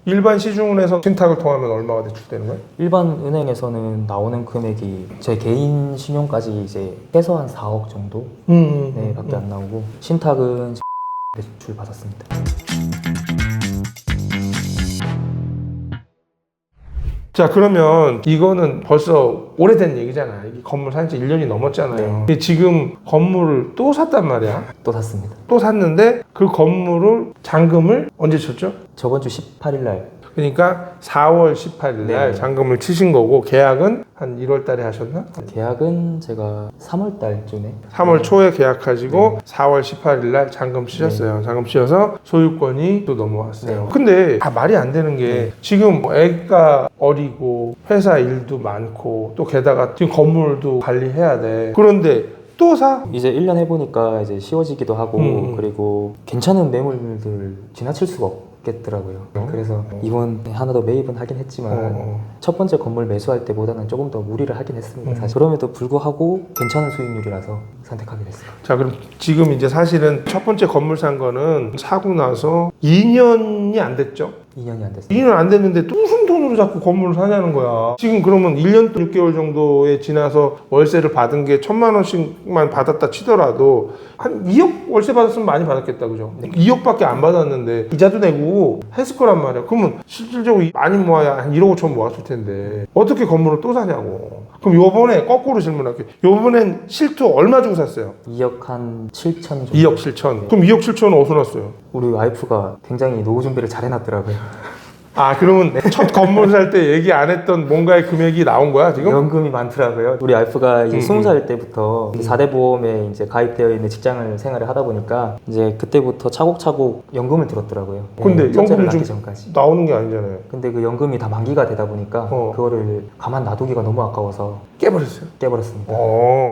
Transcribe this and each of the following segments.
일반 시중은에서 신탁을 통하면 얼마가 대출되는 거예요? 일반 은행에서는 나오는 금액이 제 개인 신용까지 이제 해서 한 4억 정도 네, 밖에 안 나오고 신탁은 대출 받았습니다. 자, 그러면 이거는 벌써 오래된 얘기잖아. 이 건물 산 지 1년이 넘었잖아요. 근데 지금 건물을 또 샀단 말이야. 또 샀습니다. 또 샀는데 그 건물을 잔금을 언제 쳤죠? 저번 주 18일 날 그러니까 4월 18일 날 네. 잔금을 치신 거고 계약은 한 1월 달에 하셨나? 계약은 제가 3월 달쯤에 3월 초에 계약하시고 4월 18일 날 잔금 치셨어요. 잔금 치셔서 소유권이 또 넘어왔어요. 근데 다 말이 안 되는 게 지금 뭐 애가 어리고 회사 일도 많고 또 게다가 지금 건물도 관리해야 돼. 그런데 또 사? 이제 1년 해보니까 이제 쉬워지기도 하고 그리고 괜찮은 매물들 지나칠 수가 없겠더라고요. 그래서 이번 하나 더 매입은 하긴 했지만 첫 번째 건물 매수할 때보다는 조금 더 무리를 하긴 했습니다. 사실 그럼에도 불구하고 괜찮은 수익률이라서 선택하게 됐어요. 자, 그럼 지금 이제 사실은 첫 번째 건물 산 거는 사고 나서 2년이 안 됐죠? 2년이 안 됐어요. 2년 안 됐는데 또 무슨 돈으로 자꾸 건물을 사냐는 거야. 지금 그러면 1년 6개월 정도에 지나서 월세를 받은 게 1,000만 원씩만 받았다 치더라도 한 2억 월세 받았으면 많이 받았겠다, 그죠? 2억밖에 안 받았는데 이자도 내고 했을 거란 말이야. 그러면 실질적으로 많이 모아야 한 1억 5천 모았을 텐데 어떻게 건물을 또 사냐고. 그럼 요번에 거꾸로 질문할게요. 요번엔 실투 얼마 주고 샀어요? 2억 한 7천 정도. 2억 7천. 그럼 2억 7천은 어디서 났어요? 우리 와이프가 굉장히 노후 준비를 잘 해놨더라고요. 아, 그러면 첫 건물 살 때 얘기 안 했던 뭔가의 금액이 나온 거야, 지금? 연금이 많더라고요. 우리 와이프가 이제 20살 때부터 4대 보험에 이제 가입되어 있는 직장을 생활을 하다 보니까 이제 그때부터 차곡차곡 연금을 들었더라고요. 근데 첫째를 연금이 낳기 좀 전까지. 나오는 게 아니잖아요. 근데 그 연금이 다 만기가 되다 보니까 그거를 가만 놔두기가 너무 아까워서 깨버렸어요. 깨버렸습니다.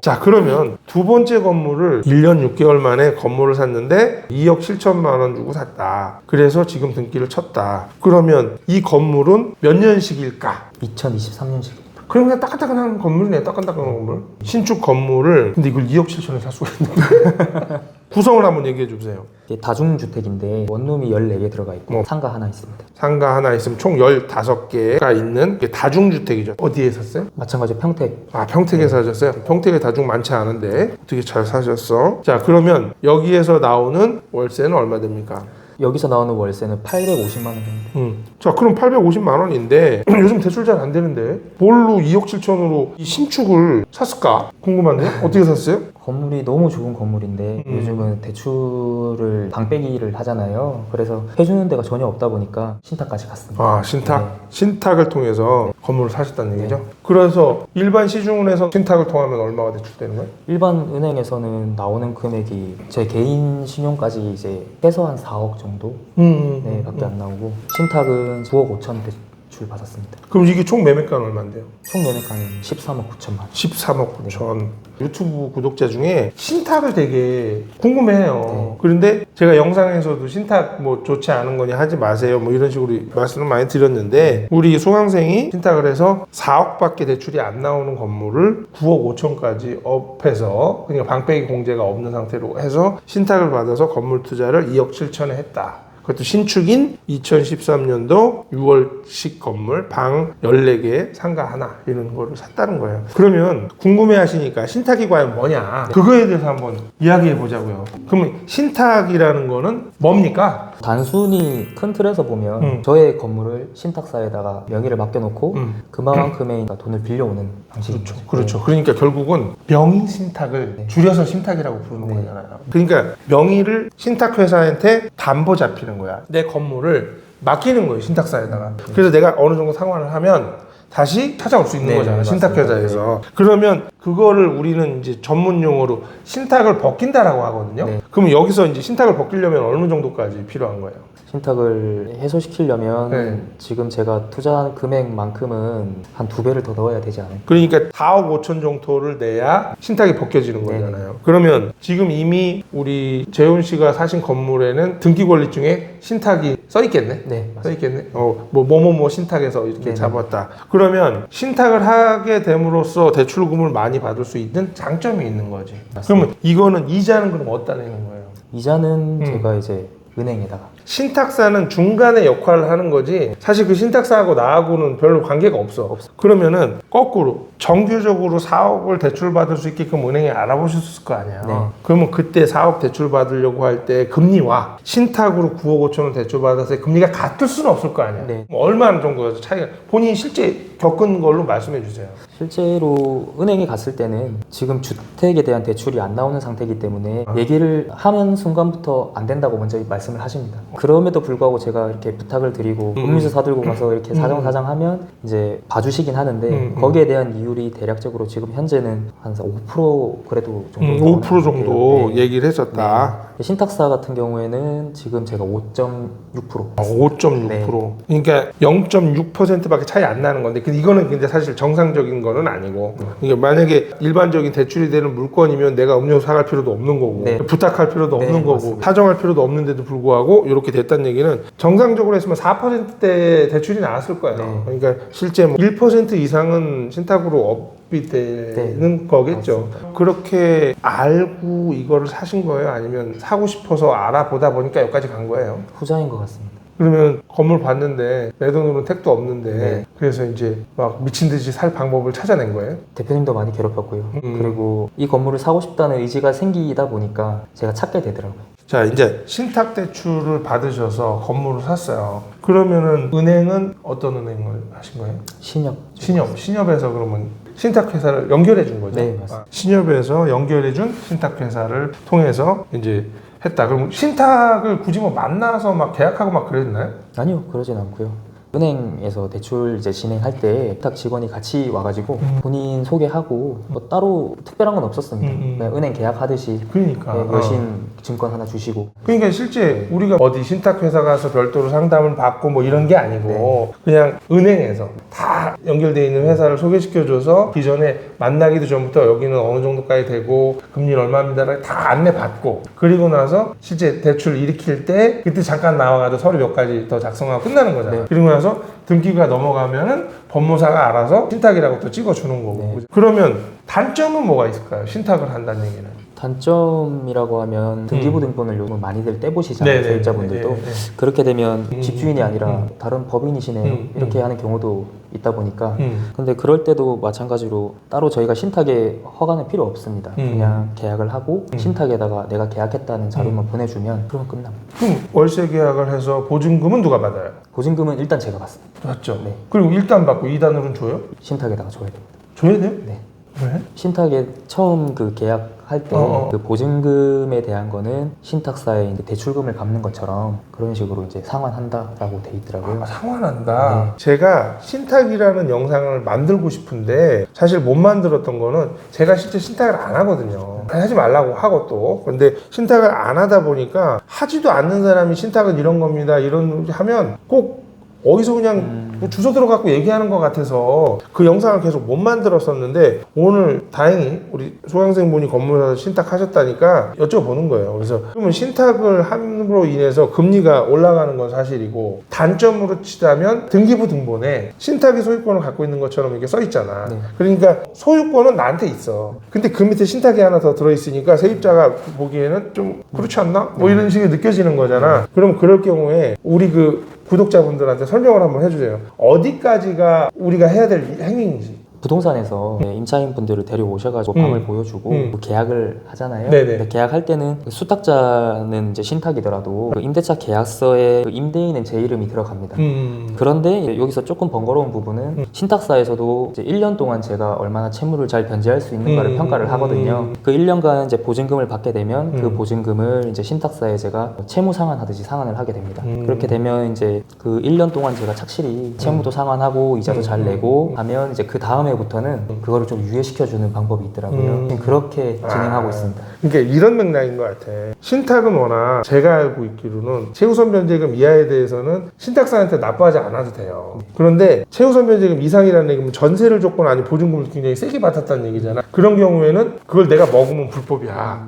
자, 그러면 두 번째 건물을 1년 6개월 만에 건물을 샀는데 2억 7천만 원 주고 샀다. 그래서 지금 등기를 쳤다. 그러면 이 건물은 몇 년식일까? 2023년식입니다. 그럼 그냥 따끈따끈한 건물이네. 따끈따끈한 건물. 신축 건물을 근데 이걸 2억 7천에 살 수가 있는 구성을 한번 얘기해 주세요. 이게 다중주택인데 원룸이 14개 들어가 있고 상가 하나 있습니다. 상가 하나 있으면 총 15개가 있는 이게 다중주택이죠. 어디에 샀어요? 마찬가지로 평택. 아, 평택에 사셨어요? 평택에 다중 많지 않은데 어떻게 잘 사셨어? 자, 그러면 여기에서 나오는 월세는 얼마 됩니까? 여기서 나오는 월세는 850만 원 정도. 자, 그럼 850만 원인데 요즘 대출 잘 안 되는데 뭘로 2억 7천으로 이 신축을 샀을까? 궁금한데? 어떻게 샀어요? 건물이 너무 좋은 건물인데 요즘은 대출을 방빼기를 하잖아요. 그래서 해주는 데가 전혀 없다 보니까 신탁까지 갔습니다. 아, 신탁? 네. 신탁을 통해서 건물을 사셨다는 얘기죠? 그래서 일반 시중은에서 신탁을 통하면 얼마가 대출되는 거예요? 일반 은행에서는 나오는 금액이 제 개인 신용까지 이제 해서 한 4억 정도 네, 밖에 안 나오고 신탁은 9억 5천 대출 받았습니다. 그럼 이게 총 매매가는 얼마인데요? 총 매매가는 13억 9천만 원. 13억 9천. 유튜브 구독자 중에 신탁을 되게 궁금해해요. 그런데 제가 영상에서도 신탁 뭐 좋지 않은 거니 하지 마세요. 뭐 이런 식으로 말씀을 많이 드렸는데 우리 수강생이 신탁을 해서 4억밖에 대출이 안 나오는 건물을 9억 5천까지 업해서 그러니까 방빼기 공제가 없는 상태로 해서 신탁을 받아서 건물 투자를 2억 7천에 했다. 그것도 신축인 2013년도 6월식 건물 방 14개 상가 하나 이런 거를 샀다는 거예요. 그러면 궁금해 하시니까 신탁이 과연 뭐냐 그거에 대해서 한번 이야기해 보자고요. 그러면 신탁이라는 거는 뭡니까? 단순히 큰 틀에서 보면 저의 건물을 신탁사에다가 명의를 맡겨놓고 그만큼의 돈을 빌려오는 방식이죠. 그렇죠. 그러니까 결국은 명의 신탁을 줄여서 신탁이라고 부르는 거잖아요. 그러니까 명의를 신탁회사한테 담보 잡히는 거야. 내 건물을 맡기는 거예요, 신탁사에다가. 그래서 내가 어느 정도 상환을 하면 다시 찾아올 수 있는 거잖아, 신탁회사에서. 그러면 그거를 우리는 이제 전문 용어로 신탁을 벗긴다라고 하거든요. 그러면 여기서 이제 신탁을 벗기려면 어느 정도까지 필요한 거예요? 신탁을 해소시키려면 지금 제가 투자한 금액만큼은 한 2배를 더 넣어야 되지 않을까. 그러니까 4억 5천 정도를 내야 신탁이 벗겨지는 거잖아요. 그러면 지금 이미 우리 재훈 씨가 사신 건물에는 등기 권리증에 신탁이 써 있겠네? 네, 써 있겠네? 뭐뭐뭐 신탁에서 이렇게 잡았다. 그러면 신탁을 하게 됨으로써 대출금을 많이 받을 수 있는 장점이 있는 거지. 맞습니다. 그러면 이거는 이자는 그럼 어디다 내는 거예요? 이자는 제가 이제 은행에다가 신탁사는 중간에 역할을 하는 거지 사실 그 신탁사하고 나하고는 별로 관계가 없어. 그러면은 거꾸로 정규적으로 사업을 대출받을 수 있게끔 은행에 알아보셨을 거 아니야. 네. 그러면 그때 사업 대출받으려고 할 때 금리와 신탁으로 9억 5천 원 대출받았을 때 금리가 같을 수는 없을 거 아니야. 네. 뭐 얼마나 정도가 차이가 본인이 실제 겪은 걸로 말씀해 주세요. 실제로 은행에 갔을 때는 지금 주택에 대한 대출이 안 나오는 상태이기 때문에 얘기를 하면 순간부터 안 된다고 먼저 말씀을 하십니다. 그럼에도 불구하고 제가 이렇게 부탁을 드리고 음료수 사들고 가서 이렇게 사정사정하면 이제 봐주시긴 하는데 거기에 대한 이율이 대략적으로 지금 현재는 한 5% 그래도 정도 5% 정도 네. 얘기를 했었다. 네. 신탁사 같은 경우에는 지금 제가 5.6% 5.6%. 네. 그러니까 0.6%밖에 차이 안 나는 건데, 근데 이거는 근데 사실 정상적인 거는 아니고, 그러니까 만약에 일반적인 대출이 되는 물건이면 내가 음료수 사갈 필요도 없는 거고, 네. 부탁할 필요도 네, 없는 거고, 맞습니다. 사정할 필요도 없는데도 불구하고 이렇게 됐다는 얘기는 정상적으로 했으면 4%대 대출이 나왔을 거예요. 네. 그러니까 실제 뭐 1% 이상은 신탁으로 업이 되는 거겠죠. 맞습니다. 그렇게 알고 이거를 사신 거예요? 아니면 사고 싶어서 알아보다 보니까 여기까지 간 거예요? 후자인 것 같습니다. 그러면 건물 봤는데 내 돈으로는 택도 없는데 네. 그래서 이제 막 미친 듯이 살 방법을 찾아낸 거예요? 대표님도 많이 괴롭혔고요. 그리고 이 건물을 사고 싶다는 의지가 생기다 보니까 제가 찾게 되더라고요. 자, 이제 신탁 대출을 받으셔서 건물을 샀어요. 그러면은 은행은 어떤 은행을 하신 거예요? 신협. 신협에서 그러면 신탁 회사를 연결해 준 거죠? 네, 맞습니다. 신협에서 연결해 준 신탁 회사를 통해서 이제 했다. 그럼 신탁을 굳이 뭐 만나서 막 계약하고 막 그랬나요? 아니요, 그러진 않고요. 은행에서 대출 이제 진행할 때 신탁 직원이 같이 와가지고 본인 소개하고 뭐 따로 특별한 건 없었습니다. 그냥 은행 계약하듯이 그러니까. 네, 여신 증권 하나 주시고 그러니까 실제 우리가 어디 신탁 회사 가서 별도로 상담을 받고 뭐 이런 게 아니고 그냥 은행에서 다 연결되어 있는 회사를 소개시켜줘서 기존에 만나기도 전부터 여기는 어느 정도까지 되고 금리는 얼마입니다 다 안내 받고 그리고 나서 실제 대출 일으킬 때 그때 잠깐 나와가지고 서류 몇 가지 더 작성하고 끝나는 거잖아. 네. 그리고 나서 등기가 넘어가면은 법무사가 알아서 신탁이라고 또 찍어주는 거고. 네. 그러면 단점은 뭐가 있을까요? 신탁을 한다는 얘기는. 단점이라고 하면 등기부등본을 요즘 많이들 떼보시잖아요. 네네. 세입자분들도. 네네. 그렇게 되면 집주인이 아니라 다른 법인이시네요. 이렇게 하는 경우도 있다 보니까 근데 그럴 때도 마찬가지로 따로 저희가 신탁에 허가는 필요 없습니다. 그냥 계약을 하고 신탁에다가 내가 계약했다는 자료만 보내주면 그러면 끝납니다. 그럼 월세 계약을 해서 보증금은 누가 받아요? 보증금은 일단 제가 받습니다. 맞죠? 네. 그리고 1단 받고 2단으로는 줘요? 신탁에다가 줘야 됩니다. 줘야 돼요? 네. 왜? 신탁에 처음 그 계약할 때 그 보증금에 대한 거는 신탁사에 이제 대출금을 갚는 것처럼 그런 식으로 이제 상환한다라고 돼 있더라고요. 상환한다. 제가 신탁이라는 영상을 만들고 싶은데 사실 못 만들었던 거는 제가 실제 신탁을 안 하거든요. 하지 말라고 하고 또 근데 신탁을 안 하다 보니까 하지도 않는 사람이 신탁은 이런 겁니다. 이런 하면 꼭 어디서 그냥 뭐 주소 들어갖고 얘기하는 것 같아서 그 영상을 계속 못 만들었었는데 오늘 다행히 우리 소강생분이 건물사서 신탁하셨다니까 여쭤보는 거예요. 그래서 그러면 신탁을 함으로 인해서 금리가 올라가는 건 사실이고 단점으로 치자면 등기부 등본에 신탁이 소유권을 갖고 있는 것처럼 이렇게 써 있잖아. 네. 그러니까 소유권은 나한테 있어. 근데 그 밑에 신탁이 하나 더 들어있으니까 세입자가 보기에는 좀 그렇지 않나? 뭐 이런 식으로 느껴지는 거잖아. 그럼 그럴 경우에 우리 그 구독자분들한테 설명을 한번 해주세요. 어디까지가 우리가 해야 될 행위인지. 부동산에서 임차인 분들을 데려오셔가지고 방을 보여주고 계약을 하잖아요. 네네. 근데 계약할 때는 수탁자는 이제 신탁이더라도 그 임대차 계약서에 그 임대인은 제 이름이 들어갑니다. 그런데 여기서 조금 번거로운 부분은 신탁사에서도 이제 1년 동안 제가 얼마나 채무를 잘 변제할 수 있는가를 평가를 하거든요. 그 1년간 이제 보증금을 받게 되면 그 보증금을 이제 신탁사에 제가 채무 상환하듯이 상환을 하게 됩니다. 그렇게 되면 이제 그 1년 동안 제가 착실히 채무도 상환하고 이자도 잘 내고 하면 이제 그 다음에부터는 그거를 좀 유예시켜주는 방법이 있더라고요. 그렇게 진행하고 있습니다. 그러니까 이런 맥락인 것 같아. 신탁은 워낙 제가 알고 있기로는 최우선 변제금 이하에 대해서는 신탁사한테 납부하지 않아도 돼요. 그런데 최우선 변제금 이상이라는 얘기는 전세를 줬거나 아니면 보증금을 굉장히 세게 받았다는 얘기잖아. 그런 경우에는 그걸 내가 먹으면 불법이야.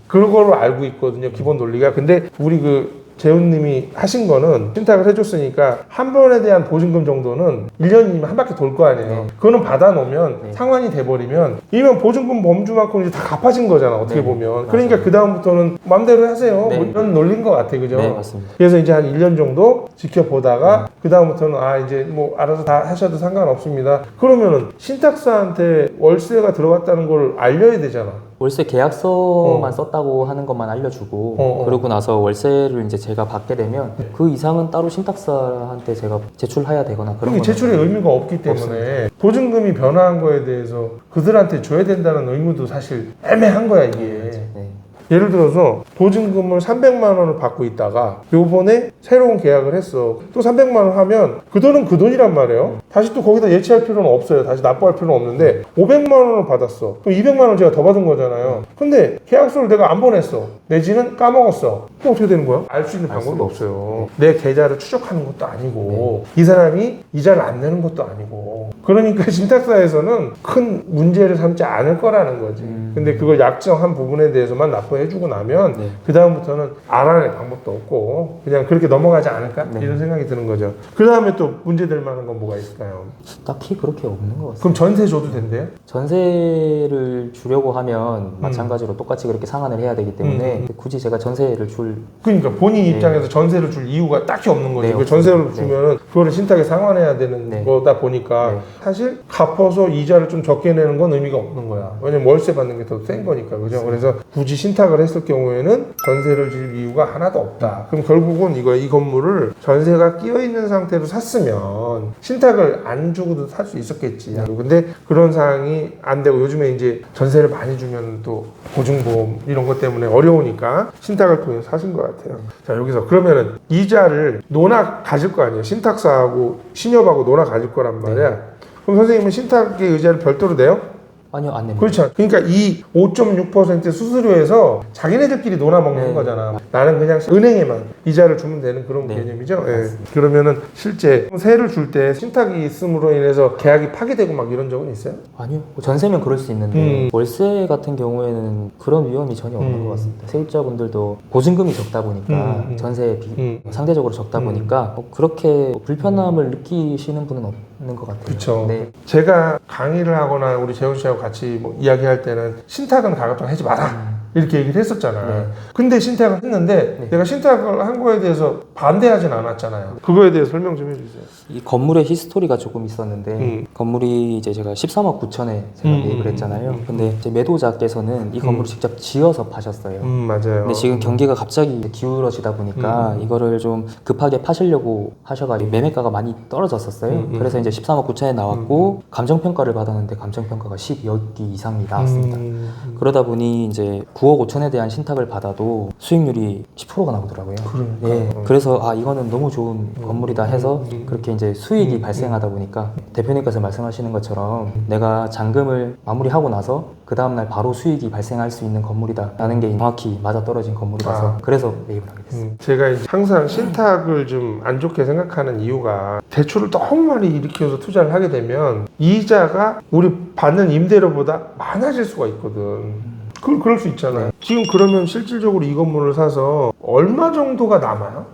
그런 걸로 알고 있거든요. 기본 논리가. 근데 우리 그 재훈님이 하신 거는 신탁을 해줬으니까 한 번에 대한 보증금 정도는 1년이면 한 바퀴 돌 거 아니에요. 네. 그거는 받아놓으면 네. 상환이 돼버리면 이면 보증금 범주만큼 이제 다 갚아진 거잖아, 어떻게 네. 보면. 그러니까 그 다음부터는 마음대로 하세요. 네. 뭐 이런 논리인 것 같아, 그죠? 네, 맞습니다. 그래서 이제 한 1년 정도 지켜보다가 그 다음부터는 이제 뭐 알아서 다 하셔도 상관없습니다. 그러면은 신탁사한테 월세가 들어갔다는 걸 알려야 되잖아. 월세 계약서만 썼다고 하는 것만 알려주고 그러고 나서 월세를 이제 제가 받게 되면 그 이상은 따로 신탁사한테 제가 제출해야 되거나 그런 그게 건 제출의 의미가 없기 때문에 없습니다. 보증금이 변화한 거에 대해서 그들한테 줘야 된다는 의무도 사실 애매한 거야, 이게. 네. 예를 들어서 보증금을 300만 원을 받고 있다가 요번에 새로운 계약을 했어. 또 300만 원 하면 그 돈은 그 돈이란 말이에요. 다시 또 거기다 예치할 필요는 없어요. 다시 납부할 필요는 없는데 500만 원을 받았어. 그럼 200만 원 제가 더 받은 거잖아요. 근데 계약서를 내가 안 보냈어. 내지는 까먹었어. 그럼 어떻게 되는 거야? 알 수 있는 방법이 없어요. 내 계좌를 추적하는 것도 아니고 이 사람이 이자를 안 내는 것도 아니고 그러니까 신탁사에서는 큰 문제를 삼지 않을 거라는 거지. 근데 그걸 약정한 부분에 대해서만 납부해주고 나면 그 다음부터는 알아낼 방법도 없고 그냥 그렇게 넘어가지 않을까? 이런 생각이 드는 거죠. 그 다음에 또 문제될 만한 건 뭐가 있을까요? 딱히 그렇게 없는 것 같습니다. 그럼 전세 줘도 된대요? 전세를 주려고 하면 마찬가지로 똑같이 그렇게 상환을 해야 되기 때문에 굳이 제가 전세를 줄 그러니까 본인 입장에서 전세를 줄 이유가 딱히 없는 거지. 네, 그 없습니다. 전세를 주면은 그거를 신탁에 상환해야 되는 거다 보니까 사실 갚아서 이자를 좀 적게 내는 건 의미가 없는 거야. 왜냐면 월세 받는 게 더 센 거니까, 그죠? 그래서 굳이 신탁을 했을 경우에는 전세를 줄 이유가 하나도 없다. 그럼 결국은 이 건물을 전세가 끼어 있는 상태로 샀으면 신탁을 안 주고도 살 수 있었겠지. 근데 그런 상황이 안 되고 요즘에 이제 전세를 많이 주면 또 보증보험 이런 것 때문에 어려우니까 신탁을 통해서 사신 것 같아요. 자, 여기서 그러면은 이자를 논아 가질 거 아니에요. 신탁사하고 신협하고 논아 가질 거란 말이야. 그럼 선생님은 신탁의 의자를 별도로 내요? 아니요, 안 냅니다. 그렇죠. 그러니까 이 5.6% 수수료에서 자기네들끼리 논아 먹는 거잖아. 나는 그냥 은행에만 이자를 주면 되는 그런 개념이죠. 예. 그러면은 실제 세를 줄 때 신탁이 있음으로 인해서 계약이 파기되고 막 이런 적은 있어요? 아니요. 전세면 그럴 수 있는데 월세 같은 경우에는 그런 위험이 전혀 없는 것 같습니다. 세입자분들도 보증금이 적다 보니까 전세 상대적으로 적다 보니까 그렇게 불편함을 느끼시는 분은 없는 것 같아요. 그렇죠. 네. 제가 강의를 하거나 우리 재훈 씨하고 같이 뭐 이야기할 때는 신탁은 가급적 하지 마라. 이렇게 얘기를 했었잖아. 근데 신탁을 했는데 내가 신탁을 한 거에 대해서 반대하진 않았잖아요. 그거에 대해 설명 좀 해주세요. 이 건물의 히스토리가 조금 있었는데 건물이 이제 제가 13억 9천에 제가 매입을 했잖아요. 근데 이제 매도자께서는 이 건물을 직접 지어서 파셨어요. 맞아요. 근데 지금 경기가 갑자기 기울어지다 보니까 이거를 좀 급하게 파시려고 하셔가지고 매매가가 많이 떨어졌었어요. 그래서 이제 13억 9천에 나왔고 감정평가를 받았는데 감정평가가 12억 이상이 나왔습니다. 그러다 보니 이제 9억 5천에 대한 신탁을 받아도 수익률이 10%가 나오더라고요. 그러니까. 예, 그래서 이거는 너무 좋은 건물이다 해서 그렇게 이제 수익이 발생하다 보니까 대표님께서 말씀하시는 것처럼 내가 잔금을 마무리하고 나서 그 다음날 바로 수익이 발생할 수 있는 건물이다 라는 게 정확히 맞아떨어진 건물이라서 그래서 매입을 하게 됐습니다. 제가 이제 항상 신탁을 좀 안 좋게 생각하는 이유가 대출을 너무 많이 일으켜서 투자를 하게 되면 이자가 우리 받는 임대료보다 많아질 수가 있거든. 그럴 수 있잖아요. 지금 그러면 실질적으로 이 건물을 사서 얼마 정도가 남아요?